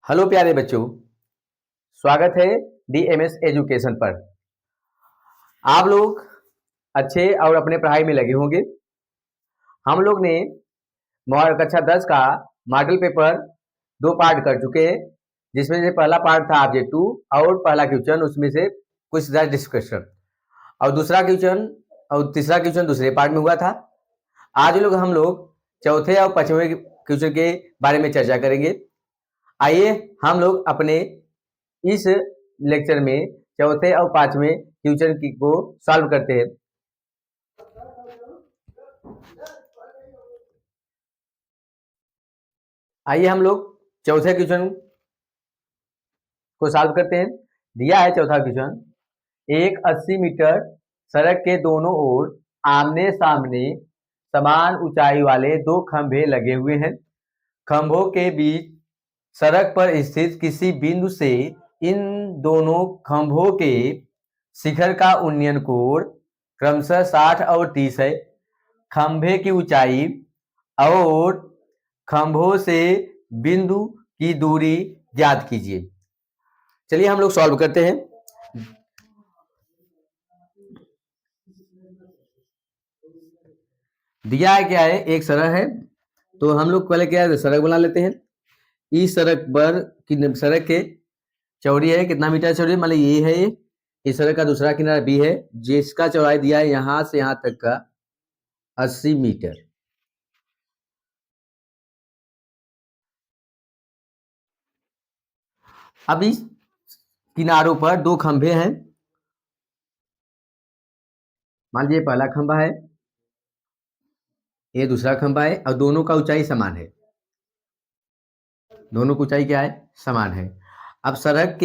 Hello प्यारे बच्चों, स्वागत है डीएमएस एजुकेशन पर। आप लोग अच्छे और अपने पढ़ाई में लगे होंगे। हम लोग ने कक्षा 10 का मॉडल पेपर 2 पार्ट कर चुके हैं, जिसमें से पहला पार्ट था ऑब्जेक्ट 2 और पहला क्वेश्चन उसमें से कुछ डिस्कशन और दूसरा क्वेश्चन और तीसरा क्वेश्चन दूसरे पार्ट में हुआ था। आज हम लोग चौथे और पांचवें क्वेश्चन के बारे में चर्चा करेंगे। आइए हम लोग अपने इस लेक्चर में चौथे और पांचवें क्वेश्चन को सॉल्व करते हैं। आइए हम लोग चौथे क्वेश्चन को सॉल्व करते हैं। दिया है चौथा क्वेश्चन, एक 80 मीटर सड़क के दोनों ओर आमने सामने समान ऊंचाई वाले 2 खंभे लगे हुए हैं। खंभों के बीच सड़क पर स्थित किसी बिंदु से इन दोनों खंभों के शिखर का उन्नयन कोण क्रमशः 60 और 30 है। खंभे की ऊंचाई और खंभों से बिंदु की दूरी ज्ञात कीजिए। चलिए हम लोग सॉल्व करते हैं। दिया है क्या है, एक सड़क है, तो हम लोग पहले क्या है, सड़क बना लेते हैं। इस सड़क पर सड़क के चौड़ी है, कितना मीटर चौड़ी, मतलब ये है, इस सड़क का दूसरा किनारा बी है, जिसका चौड़ाई दिया है यहां से यहां तक का 80 मीटर। अब इस किनारों पर 2 खंभे हैं। मान लीजिए पहला खंभा है, ये दूसरा खंभा है, और दोनों का ऊंचाई समान है। दोनों की ऊंचाई क्या है, समान है। अब सड़क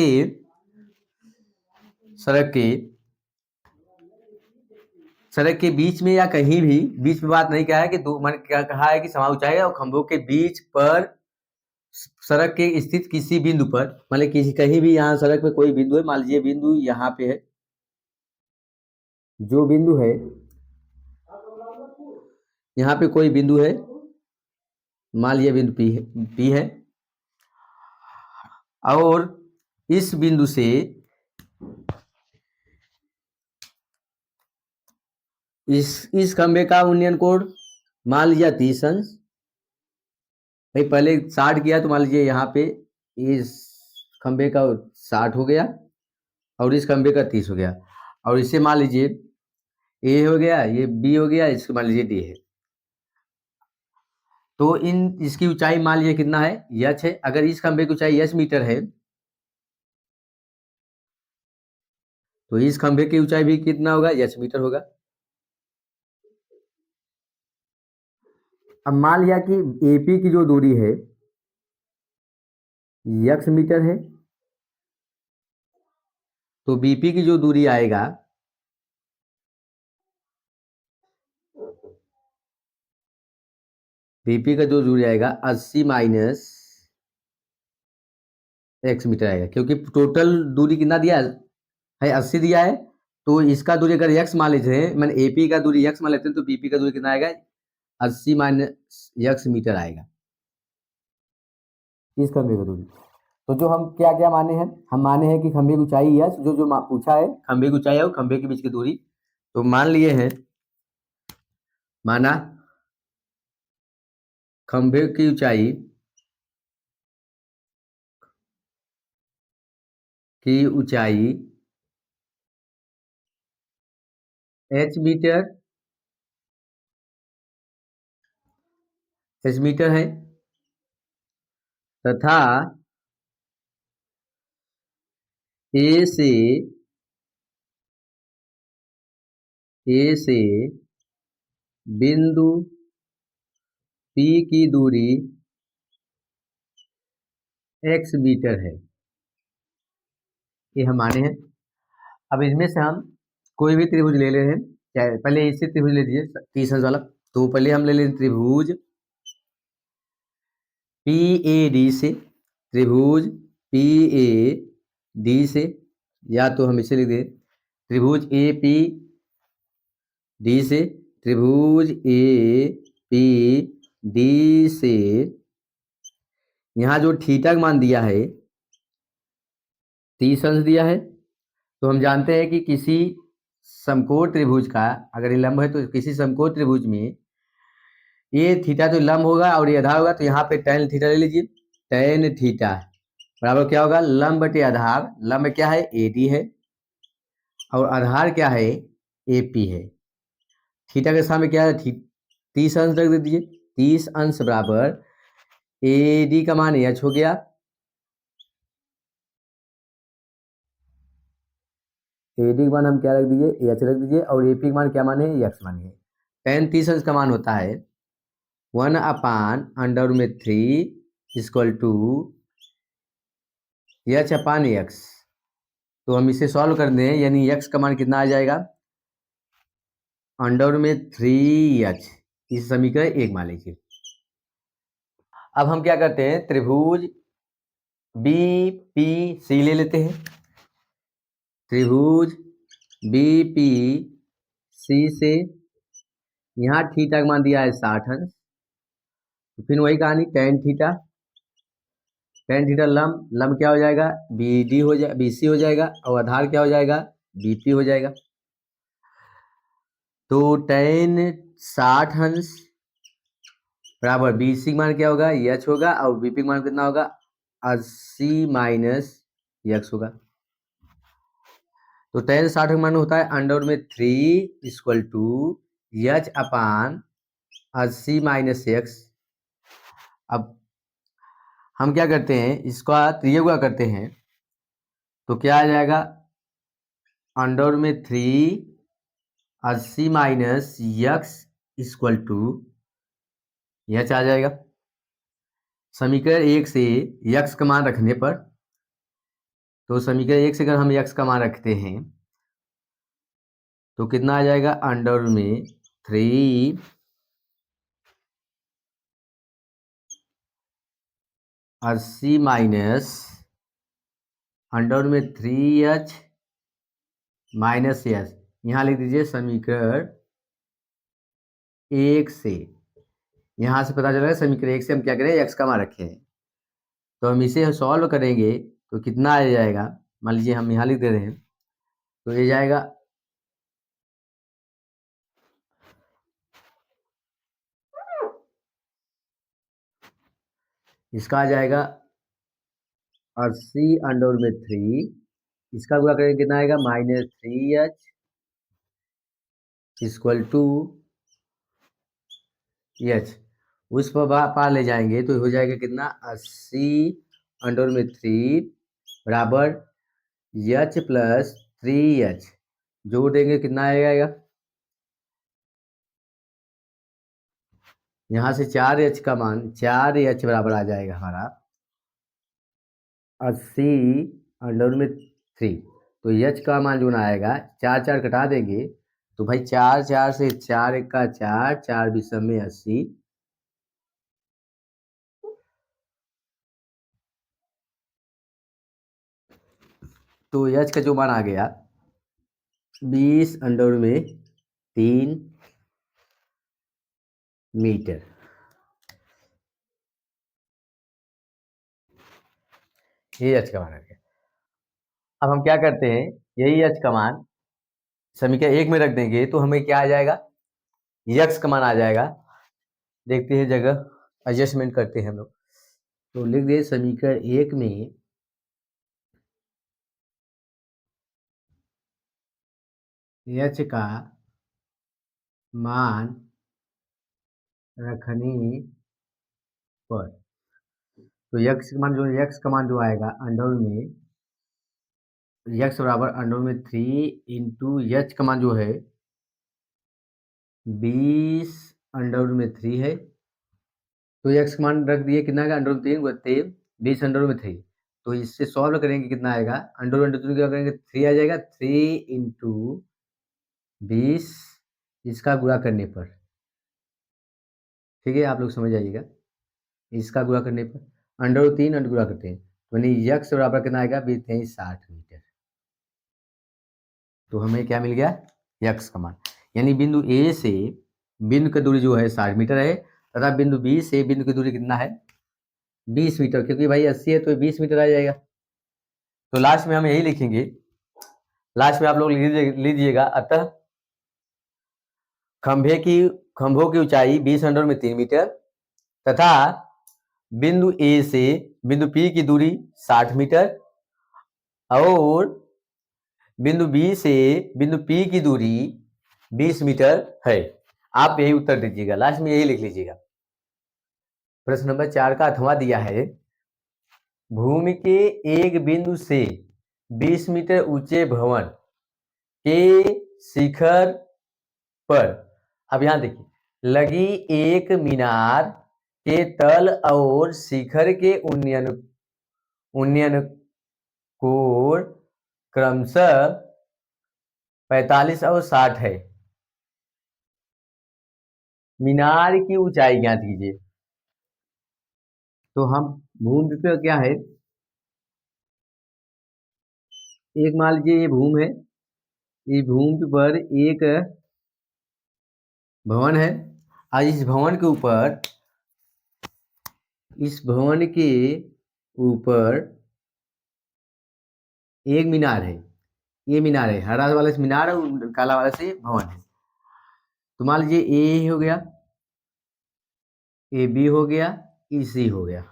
के बीच में या कहीं भी, बीच में बात नहीं कहा है कि दो, मैंने क्या कहा है कि समान ऊंचाई है और खंभों के बीच पर सड़क के स्थित किसी बिंदु पर, मतलब किसी कहीं भी, यहाँ सड़क पे कोई बिंदु है, मान लीजिए बिंदु यहाँ पे है, जो बिंदु है यहाँ पे कोई बिंदु है, मान लीजिए बिंदु पी है, और इस बिंदु से इस खंभे का उन्नयन कोण मान लीजिए 30 अंश। भाई पहले 60 किया तो मान लीजिए यहाँ पे इस खंभे का 60 हो गया और इस खंभे का 30 हो गया, और इसे मान लीजिए ए हो गया, ये बी हो गया, इसको मान लीजिए डी है। तो इसकी ऊंचाई मान लीजिए कितना है, यच है। अगर इस खंभे की ऊंचाई यच मीटर है तो इस खंभे की ऊंचाई भी कितना होगा, यच मीटर होगा। अब मान लिया कि एपी की जो दूरी है यक्स मीटर है, तो बीपी की जो दूरी आएगा बीपी का जो दूरी आएगा 80 माइनस एक्स मीटर आएगा, क्योंकि टोटल दूरी कितना दिया है 80 दिया है, तो इसका दूरी अगर एक्स मान लेते हैं, मैंने एपी का दूरी एक्स मान लेते हैं, तो बीपी का दूरी कितना आएगा, 80 माइनस एक्स मीटर आएगा इस खंभे की दूरी। तो जो हम क्या क्या माने हैं, हम माने हैं कि खंभे की ऊंचाई यच, जो पूछा है खंभे की ऊंचाई और खंभे के बीच की दूरी, तो मान लिए हैं, माना खंभे की ऊंचाई एच मीटर है, तथा ए से बिंदु पी की दूरी एक्स मीटर है, ये हम माने हैं। अब इसमें से हम कोई भी त्रिभुज ले रहे हैं, चाहे पहले इससे त्रिभुज ले लीजिए 30 अंश वाला, तो पहले हम ले लें त्रिभुज पी ए डी से, त्रिभुज पी ए डी से, या तो हम इसे लिख दें त्रिभुज ए पी डी से, त्रिभुज ए पी डी से यहाँ जो थीटा का मान दिया है 30 अंश दिया है, तो हम जानते हैं कि किसी समकोण त्रिभुज का अगर ये लंब है तो किसी समकोण त्रिभुज में ये थीटा तो लंब होगा और ये आधार होगा, तो यहाँ पे tan थीटा ले लीजिए। tan थीटा बराबर क्या होगा, लंब बटे आधार। लंब क्या है, AD है, और आधार क्या है, AP है। थीटा के सामने क्या है, 30 अंश रख दीजिए। 30 अंश बराबर AD का मान h हो गया, AD का मान हम क्या रख दीजिए, h रख दीजिए, और AP का मान क्या माने, x मानिए। tan 30 अंश का मान होता है 1/√3 इक्वल टू h/x। तो हम इसे सॉल्व कर दें, यानी x का मान कितना आ जाएगा, √3h। इस समीकरण 1 मान लीजिए। अब हम क्या करते हैं, त्रिभुज BPC ले लेते हैं। त्रिभुज BPC से यहाँ थीटा का मान दिया है 60 अंश, तो फिर वही कहानी, tan थीटा। tan थीटा लंब क्या हो जाएगा, BD हो जाए, BC हो जाएगा, और आधार क्या हो जाएगा, BP हो जाएगा। तो tan 60 अंश बराबर BC का मान क्या होगा, h होगा, और BP का मान कितना होगा, 80 माइनस x होगा। तो tan 60 का मान होता है √3 equal to h/80 minus x। अब हम क्या करते हैं, इसका त्रिय गुणा करते हैं, तो क्या आ जाएगा, √3 80 minus x equal to h आ जाएगा। समीकरण 1 से x का मान रखने पर, तो समीकरण 1 से अगर हम x का मान रखते हैं तो कितना आ जाएगा, √3 80 माइनस √3h माइनस एच। यहाँ लिख दीजिए समीकरण 1 से। यहाँ से पता चला समीकरण 1 से हम क्या करें, x का मान रखे हैं, तो हम इसे सॉल्व करेंगे तो कितना आ जाएगा, मान लीजिए हम यहाँ लिख दे रहे हैं, तो ये जाएगा इसका आ जाएगा 80 √3, इसका गुणा करेंगे कितना आएगा, -3h इक्वल टू एच। उस पर पार ले जाएंगे तो हो जाएगा कितना, 80 √3 बराबर h प्लस 3h, जोड़ देंगे कितना आएगा, यहाँ से 4h का मान 4h बराबर आ जाएगा हमारा 80 √3। तो h का मान जो ना आएगा, 4 4 कटा देंगे, तो भाई 4 4 से 4 1 का 4, 4 बीसम में 80, तो h का जो मान आ गया 20√3 मीटर। ये h का मान आ गया। अब हम क्या करते हैं, यही h का मान समीकरण 1 में रख देंगे तो हमें क्या आ जाएगा, x का मान आ जाएगा। देखते हैं जगह एडजस्टमेंट करते हैं हम लोग, तो लिख दे समीकरण 1 में h का मान रखने पर, तो x का मान जो आएगा अंडर में x बराबर √3 इंटू एच का मान जो है 20 √3 है, तो x का मान रख दिए कितना आएगा, √3 बत्ते 20 √3। तो इससे सॉल्व करेंगे कितना आएगा, √3 क्या करेंगे, 3 आ जाएगा, 3 इंटू 20 इसका गुणा करने पर, ठीक है, आप लोग समझ जाइएगा, इसका गुणा करने पर √3 अंडर गुणा करते हैं, तो यानी x बराबर कितना आएगा, 60 मीटर। तो हमें क्या मिल गया, x का मान, यानी बिंदु A से बिंदु की दूरी जो है 60 मीटर है, तथा बिंदु B से बिंदु की दूरी कितना है, 20 मीटर, क्योंकि भाई 80 है तो 20 मीटर आ जाएगा। तो लास्ट में हम यही लिखेंगे, लास्ट में आप लोग लीजिएगा, अतः खंभों की ऊंचाई 20 × 3 मीटर तथा बिंदु ए से बिंदु पी की दूरी 60 मीटर और बिंदु बी से बिंदु पी की दूरी 20 मीटर है। आप यही उत्तर दीजिएगा, लास्ट में यही लिख लीजिएगा। प्रश्न नंबर 4 का 8वां दिया है, भूमि के एक बिंदु से 20 मीटर ऊंचे भवन के शिखर पर, अब यहां देखिए, लगी एक मीनार के तल और शिखर के उन्नयन कोण क्रमशः 45 और 60 है। मीनार की ऊंचाई ज्ञात कीजिए। तो हम भूमि पे क्या है, एक मान लीजिए ये भूमि है, इस भूमि पर एक भवन है और इस भवन के ऊपर एक मीनार है। ये मीनार है, हरा वाला से मीनार है और काला वाला से भवन है। तो मान लीजिए ए हो गया, ए बी हो गया, ई सी हो गया।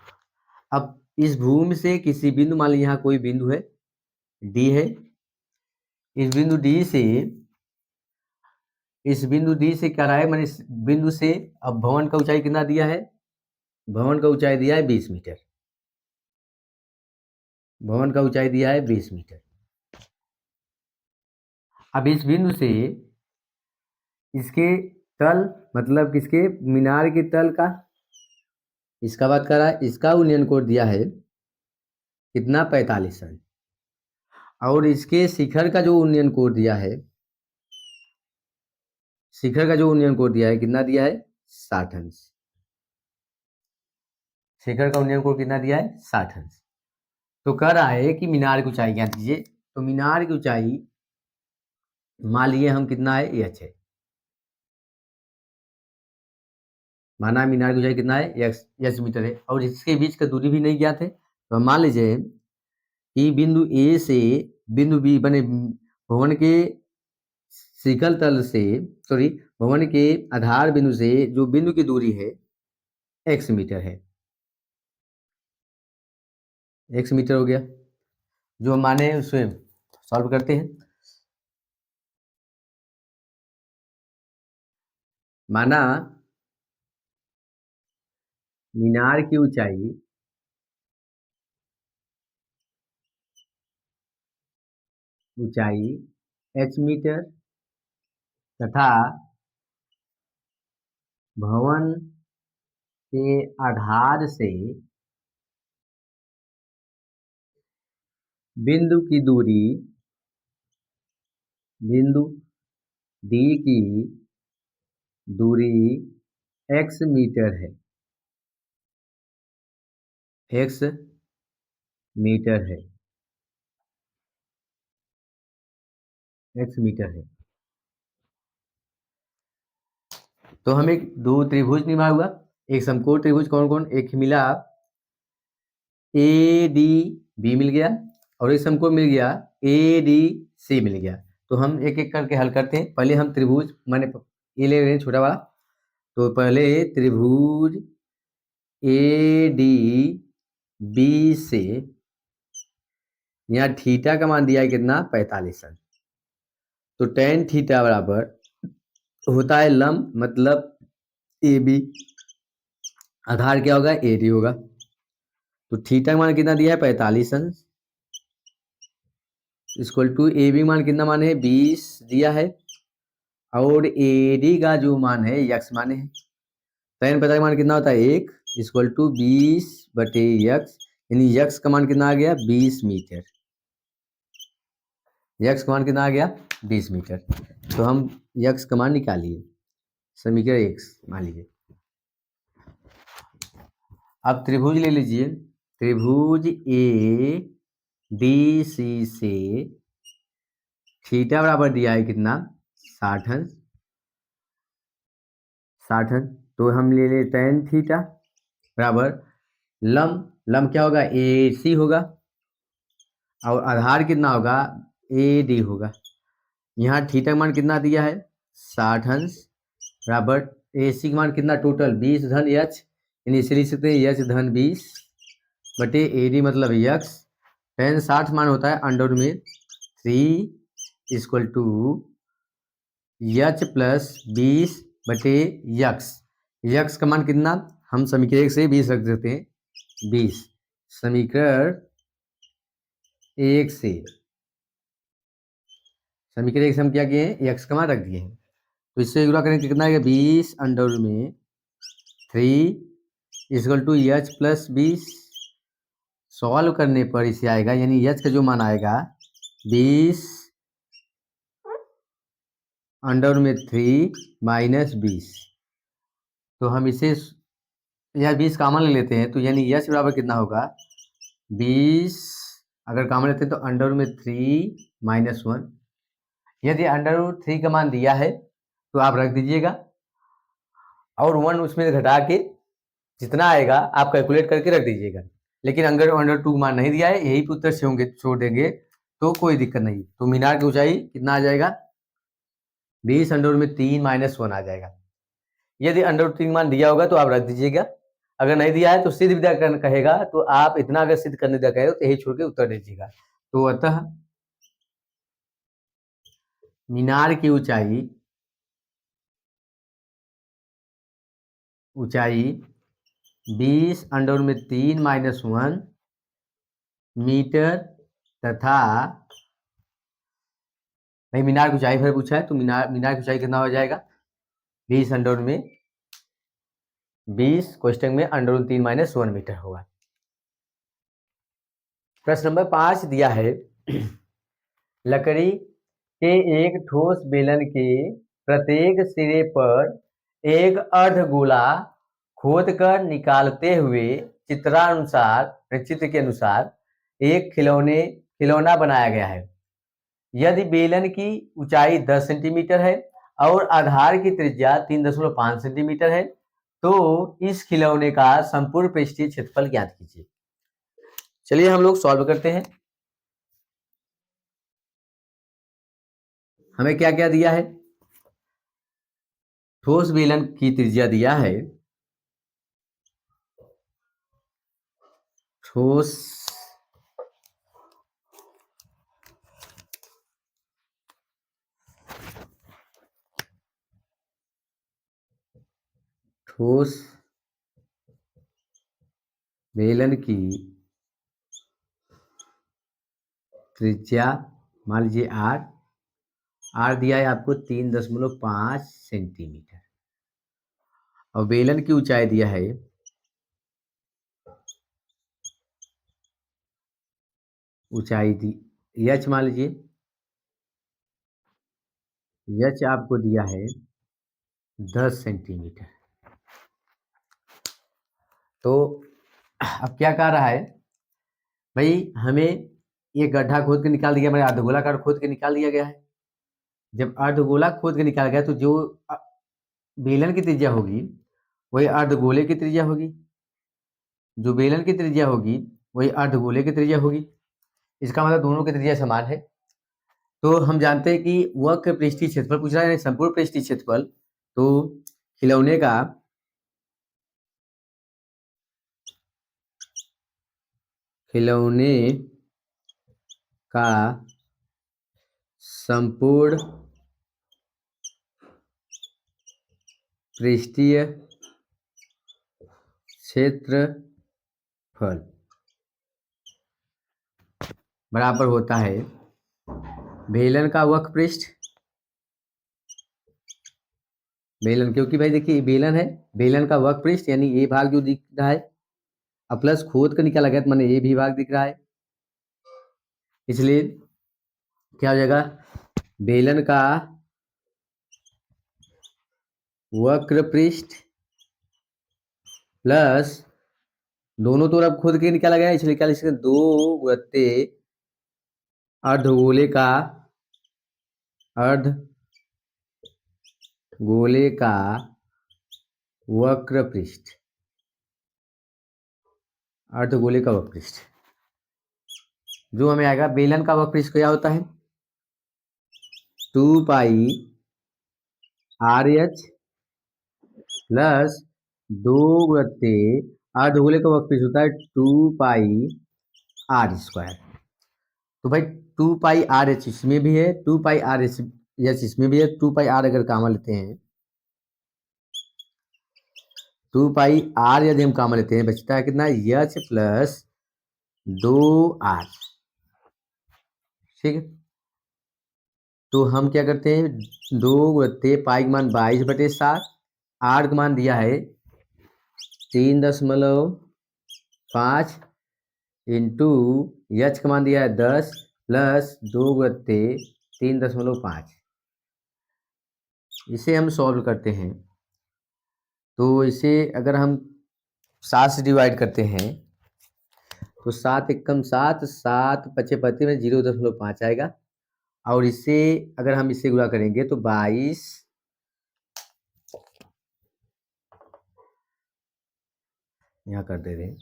अब इस भूमि से किसी बिंदु, मान लीजिए यहाँ कोई बिंदु है डी है, इस बिंदु डी से क्या रहा है, मैंने इस बिंदु से, अब भवन का ऊंचाई कितना दिया है, भवन का ऊंचाई दिया है 20 मीटर, भवन का ऊंचाई दिया है 20 मीटर। अब इस बिंदु से इसके तल, मतलब किसके, मीनार के तल का, इसका बात कर रहा है, इसका उन्नयन कोण दिया है कितना, 45 अंश, और इसके शिखर का जो उन्नयन कोण दिया है, शिखर का जो उन्नयन कोण दिया है कितना दिया है, 60 अंश। शिखर का उन्नयन कोण कितना दिया है, 60 अंश। तो कह रहा है कि मीनार की ऊंचाई ज्ञात कीजिए। तो मीनार की ऊंचाई मान लिए हम कितना है, एच है, माना मीनार की ऊंचाई कितना है, एच मीटर है, और इसके बीच का दूरी भी नहीं ज्ञात है। तो हम मान लीजिए कि बिंदु ए से बिंदु बी बने भवन के शिखर तल से, सॉरी, भवन के आधार बिंदु से जो बिंदु की दूरी है एक्स मीटर है, एक्स मीटर हो गया। जो माने उसे सॉल्व करते हैं। माना मीनार की ऊंचाई एच मीटर तथा भवन के आधार से बिंदु की दूरी, बिंदु डी की दूरी एक्स मीटर है, एक्स मीटर है, एक्स मीटर है। तो हमें दो त्रिभुज निर्माण हुआ, एक समकोण त्रिभुज कौन कौन, एक मिला ए डी बी मिल गया, और एक समकोण मिल गया ए डी सी मिल गया। तो हम एक एक करके हल करते हैं। पहले हम त्रिभुज, मैंने ये ले रहे हैं छोटा वाला, तो पहले त्रिभुज ए डी बी से, यहाँ थीटा का मान दिया है कितना, 45 अंश। तो tan थीटा बराबर होता है लंब, मतलब ए बी, आधार क्या होगा, ए डी होगा। तो थीटा का मान कितना दिया है, 45 अंश, इक्वल टू ए बी मान कितना मान है, 20 दिया है, और ए डी का जो मान है यक्स मान है। tan 45 का मान कितना होता है, 1 इक्वल टू 20/यक्स, यानी यक्स का मान कितना आ गया, 20 मीटर, यक्स का मान कितना आ गया, 20 मीटर। तो हम यक्स का मान निकालिए, समीकरण 1 मान लीजिए। अब त्रिभुज ले लीजिए, त्रिभुज ए डी सी से थीटा बराबर दिया है कितना, 60 अंश, 60 अंश। तो हम ले ले tan थीटा बराबर लम लम क्या होगा, ए सी होगा, और आधार कितना होगा, ए डी होगा। यहाँ थीटा का मान कितना दिया है, 60 अंश, बराबर ए सी का मान कितना टोटल 20 धन एच, यानी इसे लिख सकते हैं एच धन 20 बटे ए डी मतलब यक्स। टेन 60 मान होता है अंडर में 3 इक्वल टू एच प्लस 20 बटे यक्स। यक्स का मान कितना, हम समीकरण 1 से 20 रख देते हैं, 20 समीकरण 1 से, समीकरण 1 से हम क्या किए हैं, यक्स का मान रख दिए हैं। तो इससे गुणा करेंगे कितना आएगा, 20 अंडर में 3 equal to H plus 20। Solve करने पर इसे आएगा, यानी एच का जो मान आएगा 20 अंडर में 3 माइनस 20। तो हम इसे यह 20 कामन ले लेते हैं, तो यानी एच बराबर कितना होगा 20, अगर कामन लेते हैं तो अंडर में 3 माइनस 1। यदि अंडर रूट 3 का मान दिया है तो आप रख दीजिएगा, और 1 उसमें घटा के जितना आएगा आप कैलकुलेट करके रख दीजिएगा। लेकिन अगर अंडर 2 मान नहीं दिया है, यही पे उत्तर से होंगे छोड़ देंगे तो कोई दिक्कत नहीं। तो मीनार की ऊंचाई कितना आ जाएगा, 20 अंडर में 3 माइनस 1 आ जाएगा। यदि अंडर रूट 3 मान दिया होगा तो आप रख दीजिएगा, अगर नहीं दिया है तो सिद्ध विद्या कहेगा, तो आप इतना अगर सिद्ध करने दिया कहेगा तो यही छोड़ के उत्तर दीजिएगा। तो अतः मीनार की ऊंचाई 20 अंडर में 3 माइनस 1 मीटर तथा, भाई मीनार की ऊंचाई फिर पूछा है तो मीनार की ऊंचाई कितना हो जाएगा, 20 अंडर में 20 क्वेश्चन में अंडर रूट 3 माइनस 1 मीटर होगा। प्रश्न नंबर 5 दिया है, लकड़ी के एक ठोस बेलन के प्रत्येक सिरे पर एक अर्धगोला खोदकर निकालते हुए चित्र के अनुसार एक खिलौना बनाया गया है। यदि बेलन की ऊंचाई 10 सेंटीमीटर है और आधार की त्रिज्या 3.5 सेंटीमीटर है, तो इस खिलौने का संपूर्ण पृष्ठीय क्षेत्रफल ज्ञात कीजिए। चलिए हम लोग सॉल्व करते हैं। हमें क्या क्या दिया है, ठोस बेलन की त्रिज्या दिया है, ठोस ठोस बेलन की त्रिज्या मान लीजिए आर दिया है आपको 3.5 सेंटीमीटर, और बेलन की ऊंचाई दिया है ऊंचाई दी एच मान लीजिए, एच आपको दिया है 10 सेंटीमीटर। तो अब क्या कह रहा है भाई, हमें ये गड्ढा खोद के निकाल दिया, मैंने अर्धगोलाकार खोद के निकाल दिया गया है। जब अर्धगोला खोद के निकाल गया तो जो बेलन की त्रिज्या होगी वही अर्धगोले की त्रिज्या होगी, जो बेलन की त्रिज्या होगी वही अर्धगोले की त्रिज्या होगी। इसका मतलब दोनों की त्रिज्या समान है। तो हम जानते हैं कि वक्र पृष्ठीय क्षेत्रफल पूछ रहा है, संपूर्ण पृष्ठीय क्षेत्रफल। तो खिलौने का संपूर्ण पृष्ठीय क्षेत्रफल बराबर होता है बेलन का वक्र पृष्ठ, बेलन, क्योंकि भाई देखिए बेलन है, बेलन का वक्र पृष्ठ यानी ये भाग जो दिख रहा है, अब प्लस खोद कर निकाला गया तो मैंने ये भी भाग दिख रहा है, इसलिए क्या हो जाएगा, बेलन का वक्र पृष्ठ प्लस दोनों तो अब खोद के निकाला गया, इसलिए क्या लिख सकते हैं, 2 गुणित्ते अर्धगोले का वक्र पृष्ठ। अर्धगोले का वक्रपृष्ठ, जो हमें आएगा बेलन का वक्रपृष्ठ क्या होता है 2 पाई आर एच प्लस 2 गुणित अर्धगोले का वक्रपृष्ठ होता है 2 पाई आर स्क्वायर। तो भाई 2 पाई आर एच इसमें भी है, 2 पाई आर एच इसमें भी है, 2 पाई आर अगर कामा लेते हैं 2 पाई आर यदि हम कामा लेते हैं बचता है कितना एच प्लस 2 आर। ठीक है, तो हम क्या करते हैं 2 गुणित पाई का मान 22/7, आर का मान दिया है 3.5 इंटू एच का मान दिया है 10 प्लस 2 गुणित 3.5। इसे हम सॉल्व करते हैं तो इसे अगर हम 7 से डिवाइड करते हैं तो 7 एकम 7, 7 पचे पति में 0.5 आएगा, और इससे अगर हम इससे गुणा करेंगे तो 22 यहाँ कर दे रहे हैं,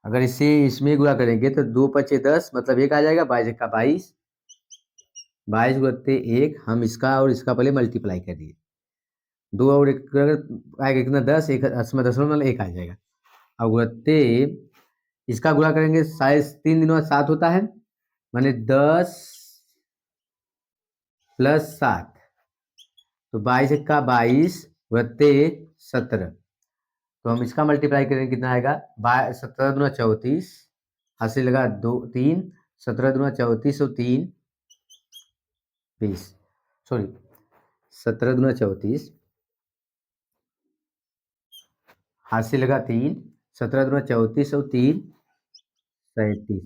अगर इसे इसमें गुणा करेंगे तो 2 पचे 10 मतलब 1 आ जाएगा, 22 का 22, 22 गुणित 1 हम इसका और इसका पहले मल्टीप्लाई कर दिए, 2 और 1 आएगा कितना 10, 1 दशमलव 1 आ जाएगा, और गुणित इसका गुणा करेंगे 3 दिनों 7 होता है, माने 10 प्लस 7 तो 22 का 22 गुणित 17, तो हम इसका मल्टीप्लाई करेंगे कितना आएगा 17 दूना 34, हाथ से लगा 2 3, 17 दूना 34 और 3 20, सॉरी 17 दूना 34, हाथ से लगा 3, 17 दूना 34 और 3 37,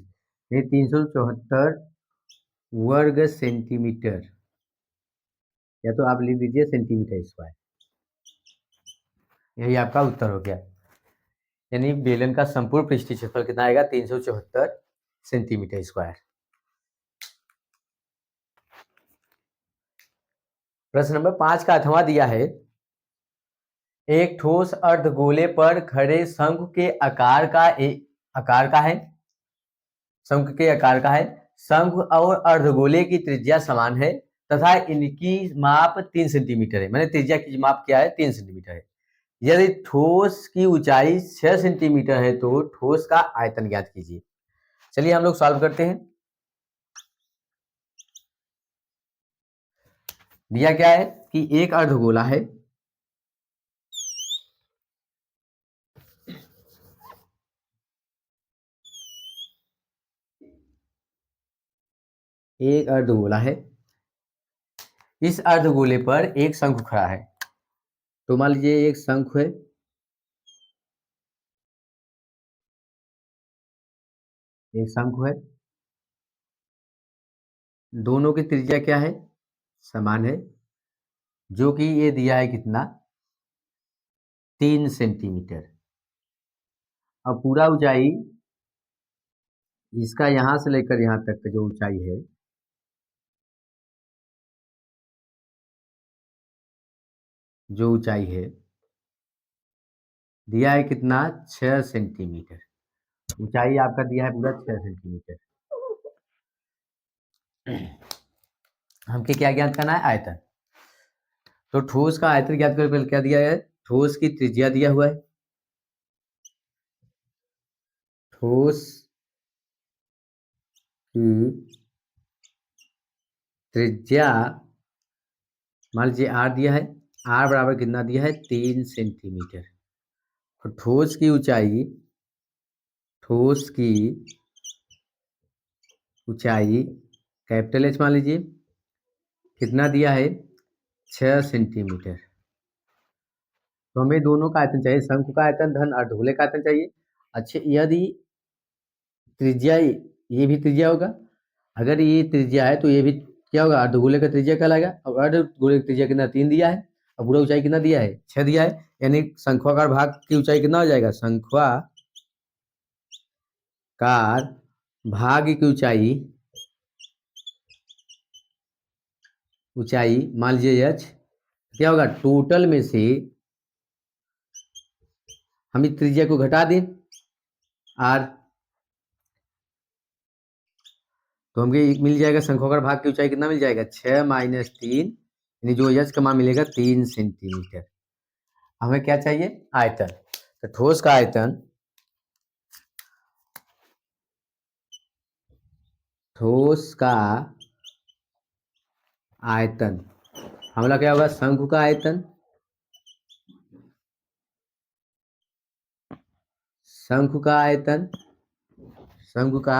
ये 374 वर्ग सेंटीमीटर, या तो आप लिख दीजिए सेंटीमीटर स्क्वायर। यही आपका उत्तर हो गया, यानी बेलन का संपूर्ण पृष्ठीय क्षेत्रफल कितना आएगा 374 सेंटीमीटर स्क्वायर। प्रश्न नंबर 5 का अथवा दिया है, एक ठोस अर्धगोले पर खड़े शंकु के आकार का है, शंकु के आकार का है, शंकु और अर्धगोले की त्रिज्या समान है तथा इनकी माप 3 सेंटीमीटर है, मैंने त्रिज्या की माप क्या है 3 सेंटीमीटर है। यदि ठोस की ऊंचाई 6 सेंटीमीटर है तो ठोस का आयतन ज्ञात कीजिए। चलिए हम लोग सॉल्व करते हैं। दिया क्या है कि एक अर्धगोला है, एक अर्धगोला है, इस अर्धगोले पर एक शंकु खड़ा है, तो मान लीजिए एक शंकु है, एक शंकु है, दोनों की त्रिज्या क्या है समान है, जो कि ये दिया है कितना 3 सेंटीमीटर, और पूरा ऊंचाई इसका यहां से लेकर यहां तक का जो ऊंचाई है दिया है कितना 6 सेंटीमीटर, ऊंचाई आपका दिया है पूरा 6 सेंटीमीटर। हमके क्या ज्ञात करना है आयतन, तो ठोस का आयतन ज्ञात करने पहले क्या दिया है ठोस की त्रिज्या दिया हुआ है, ठोस की त्रिज्या मान लीजिए आर दिया है, आर बराबर कितना दिया है 3 सेंटीमीटर, और ठोस की ऊंचाई कैपिटल एच मान लीजिए कितना दिया है 6 सेंटीमीटर। तो हमें दोनों का आयतन चाहिए, शंकु का आयतन धन अर्धगोले का आयतन चाहिए। अच्छे यदि त्रिज्या ये भी त्रिज्या होगा, अगर ये त्रिज्या है तो ये भी क्या होगा अर्धगोले का त्रिज्या कहलाएगा, और अर्धगोले का त्रिज्या कितना 3 दिया है, और पूरा ऊंचाई कितना दिया है 6 दिया है, यानी शंक्वाकार भाग की ऊंचाई कितना हो जाएगा शंक्वाकार भाग की ऊंचाई मान लीजिए h, क्या होगा टोटल में से हम इस त्रिज्या को घटा दें आर। तो हमें मिल जाएगा शंखोकर भाग की ऊंचाई कितना मिल जाएगा 6 माइनस 3, यानी जो यच का मान मिलेगा 3 सेंटीमीटर। हमें क्या चाहिए आयतन। तो ठोस का आयतन, ठोस का आयतन हमारा क्या होगा शंकु का आयतन, शंकु का आयतन, शंकु का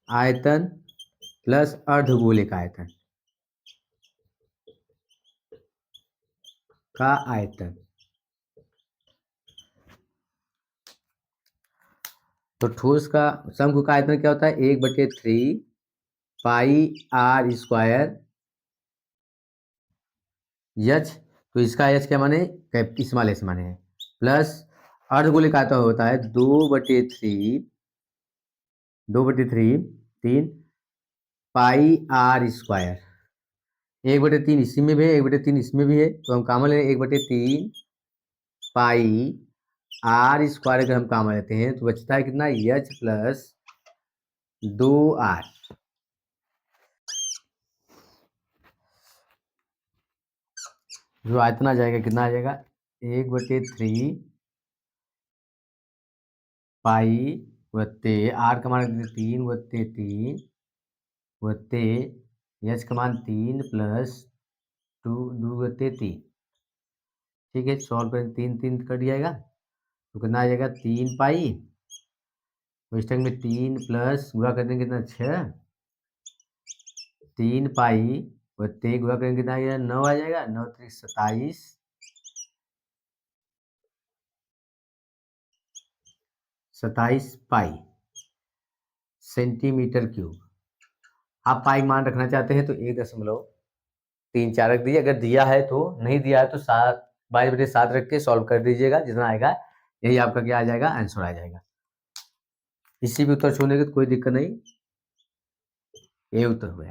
आयतन प्लस अर्धगोलिक आयतन का आयतन। तो ठोस का शंकु का आयतन क्या होता है 1/3 पाई आर स्क्वायर यच। तो इसका यच क्या माने स्मॉल एस माने है, प्लस अर्धगोलिक आयतन होता है 2/3 3 पाई आर स्क्वायर। 1/3 इसी में भी है, 1/3 इसमें भी है, तो हम कॉमन ले 1/3 पाई आर स्क्वायर अगर हम कॉमन लेते हैं तो बचता है कितना एच प्लस 2r। जो आयतन आ जाएगा कितना आ जाएगा 1/3 पाई वत्ते आर का मान 3/3 वत्ते एच का मान 3 प्लस 2/3। ठीक है, सॉल्व करें 3 3 कट जाएगा तो कितना आ जाएगा 3 पाई, तो इस टाइम में 3 प्लस गुणा करने कितना 6, 3 पाई वत्ते गुणा करेंगे कितना आ जाएगा 9 आ जाएगा, 9 3 27 27 पाई सेंटीमीटर क्यूब। आप पाई मान रखना चाहते हैं तो 1.34 रख दीजिए, अगर दिया है तो, नहीं दिया है तो 22/7 रख के सॉल्व कर दीजिएगा, जितना आएगा यही आपका क्या आ जाएगा आंसर आ जाएगा। इसी भी उत्तर छोड़ने की कोई दिक्कत नहीं, ये उत्तर हुआ।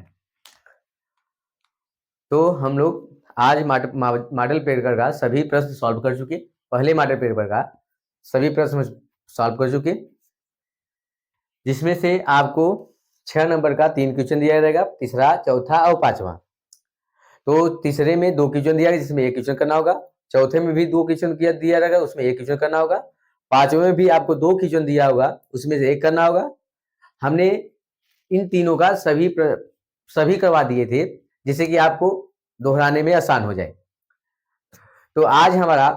तो हम लोग आज मॉडल पेपर का सभी प्रश्न सॉल्व कर चुके, पहले मॉडल पेपर का सभी प्रश्न सॉल्व कर चुके, जिसमें से आपको 6 नंबर का 3 क्वेश्चन दिया जाएगा, तीसरा चौथा और पांचवा। तो तीसरे में 2 क्वेश्चन दिया गया जिसमें 1 क्वेश्चन करना होगा, चौथे में भी 2 क्वेश्चन दिया जाएगा उसमें 1 क्वेश्चन करना होगा, पांचवें में भी आपको 2 क्वेश्चन दिया होगा उसमें से 1 करना होगा। हमने इन तीनों का सभी करवा दिए थे जिससे कि आपको दोहराने में आसान हो जाए। तो आज हमारा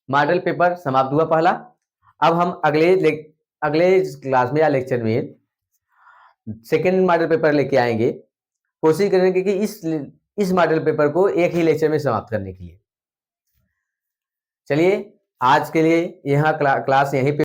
मॉडल पेपर समाप्त हुआ पहला। अब हम अगले क्लास में या लेक्चर में सेकेंड मॉडल पेपर लेके आएंगे, कोशिश करेंगे कि इस मॉडल पेपर को एक ही लेक्चर में समाप्त करने के लिए। चलिए आज के लिए यहाँ क्लास यहीं पे